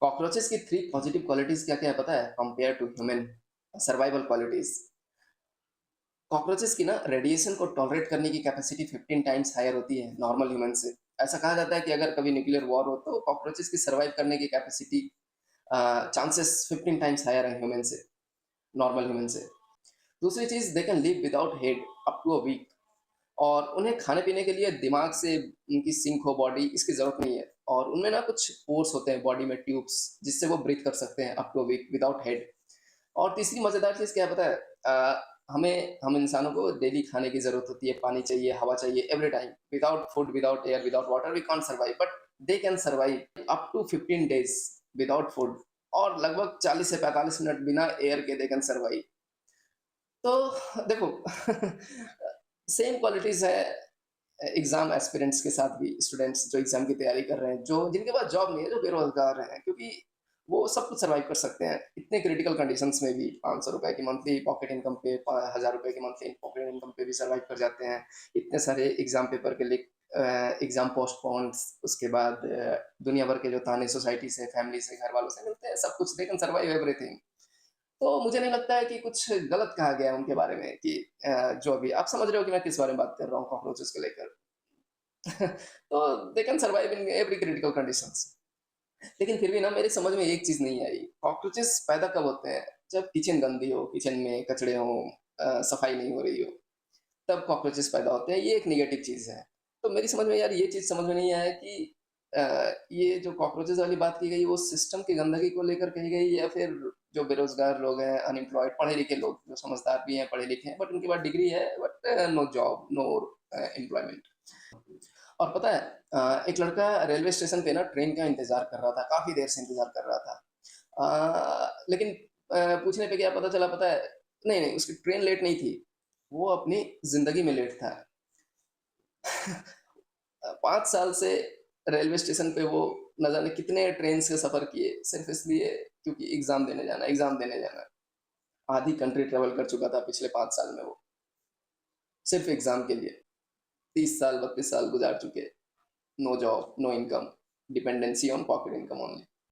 Cockroaches की 3 positive qualities क्या-क्या है पता है? Compare to human survival qualities. Cockroaches की ना रेडिएशन को टॉलरेट करने की कैपेसिटी 15 टाइम्स हायर होती है नॉर्मल ह्यूमन से। ऐसा कहा जाता है कि अगर कभी न्यूक्लियर वॉर हो तो कॉकरोचेस की सर्वाइव करने की कैपेसिटी चांसेस 15 टाइम्स हायर है ह्यूमन से, नॉर्मल ह्यूमन से। दूसरी चीज़ they can live without head up to a week. और उन्हें खाने-पीने के लिए दिमाग से उनकी सिंक हो बॉडी इसकी ज़रूरत नहीं है। और उनमें ना कुछ पोर्स होते हैं बॉडी में ट्यूब्स जिससे वो ब्रीथ कर सकते हैं up to a week without head. और तीसरी मज़ेदार चीज़ क्या है पता है? हम इंसानों को डेली खाने की ज़रूरत होती है, पानी चाहिए, हवा चाहिए every time. Without food, without air, without water we can't survive but they can survive up to 15 days without food और लगभग 40 से 45 मिनट बिना एयर के दे कैन सर्वाइव। तो देखो सेम क्वालिटीज़ है एग्ज़ाम एस्पिरेंट्स के साथ भी स्टूडेंट्स जो एग्ज़ाम की तैयारी कर रहे हैं, जो जिनके पास जॉब नहीं है, जो बेरोज़गार हैं, क्योंकि वो सब कुछ सर्वाइव कर सकते हैं। इतने क्रिटिकल कंडीशंस में भी ₹500 की मंथली पॉकेट इनकम पे, ₹1000 की मंथली पॉकेट इनकम पे भी सर्वाइव कर जाते हैं। इतने सारे एग्ज़ाम पेपर के लिए एग्ज़ाम पोस्टपोन्स, उसके बाद दुनिया भर के जो ताने सोसाइटी से, फैमिली से, घर वालों से मिलते हैं, सब कुछ दे कैन सर्वाइव एवरीथिंग। तो मुझे नहीं लगता है कि कुछ गलत कहा गया है उनके बारे में कि जो अभी आप समझ रहे हो कि मैं किस बारे में बात कर रहा हूँ कॉकरोचेस को लेकर। तो दे can survive in every critical conditions. लेकिन फिर भी ना मेरी समझ में एक चीज़ नहीं आई, कॉकरोचेस पैदा कब होते हैं? जब किचन गंदी हो, किचन में कचड़े हों, सफाई नहीं हो रही हो, तब कॉकरोचेस पैदा होते हैं, ये एक नेगेटिव चीज़ है। तो मेरी समझ में यार ये चीज़ समझ में नहीं आया कि ये जो कॉकरोचेस वाली बात की गई वो सिस्टम की गंदगी को लेकर कही गई या फिर जो बेरोज़गार लोग हैं, अनएम्प्लॉयड, पढ़े-लिखे लोग जो समझदार भी हैं, पढ़े-लिखे हैं बट उनके पास डिग्री है but no job, no employment. और पता है एक लड़का रेलवे स्टेशन पे ना ट्रेन का इंतज़ार कर रहा था, काफ़ी देर से इंतज़ार कर रहा था। लेकिन पूछने पे क्या पता चला पता है? नहीं, नहीं उसकी ट्रेन लेट नहीं थी, वो अपनी ज़िंदगी में लेट था। 5 साल से रेलवे स्टेशन पे वो न जाने कितने ट्रेन से सफ़र किए, सिर्फ़ इसलिए क्योंकि एग्ज़ाम देने जाना है, एग्ज़ाम देने जाना है। आधी कंट्री ट्रैवल कर चुका था पिछले 5 साल में वो, सिर्फ़ एग्ज़ाम के लिए। 30 साल, 32 साल गुज़ार चुके, no job, no income, dependency on pocket income only.